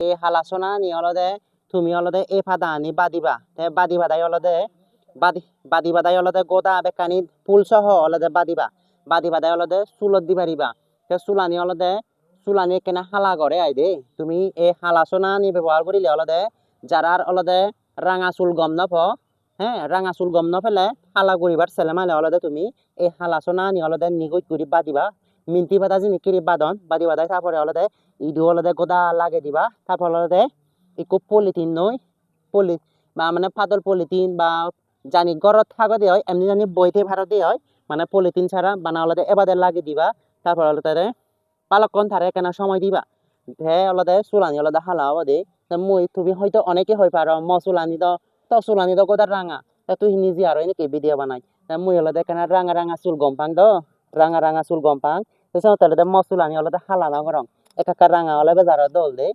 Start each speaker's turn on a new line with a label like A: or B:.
A: এই হালাসনা নি অলদে তুমি অলদে এই ফাদা আনি বাদিবা তে বাদি বাদাই অলদে বাদি বাদি বাদাই অলদে গোদা বেকানি ফুল সহ অলদে বাদি বাদাই অলদে চুলত দি পারিবা তে চুলানি অলদে চুলানি কেনা হালা করে আই দে তুমি এই হালাসনা নি ব্যবহার করিলে অলদে যারার অলদে রাঙা চুল গম নফ হ্যাঁ রাঙা চুল গম নফেলে হালা করিবার ছেলে মালে অলদে তুমি এই হালাসনা নি অলদে নিগুই করি বাদিবা মিন্তি বাদা যিনি কিরি বাদন বাদি বাদাই তারপরে অলদে ইদু অলদে গোদা লাগে দিবা তারপর অলদে একটু পলিথিন নই পলি বা মানে পাতল পলিথিন বা জানি গরত থাকো দিয়ে হয় এমনি জানি বইতে ভারত দিয়ে হয় মানে পলিথিন ছাড়া বানা অলদে এবারে লাগে দিবা তারপর অলদে পালকন থারে কেন সময় দিবা হে অলদে চুলানি অলদে হালা হব দে মই তুমি হয়তো অনেকে হয়ে পারো চুলানি তো চুলানি তো গোদা রাঙা তুই নিজে আরো এনেকে ভিডিও বানাই মই অলদে কেন রাঙা রাঙা চুল গম্পাং দো রাঙা রাঙা চুল গম্পাং তাহলে মসুলানি অলদে হালা না গরম একাকার রাঙা হলে বেজার দল দে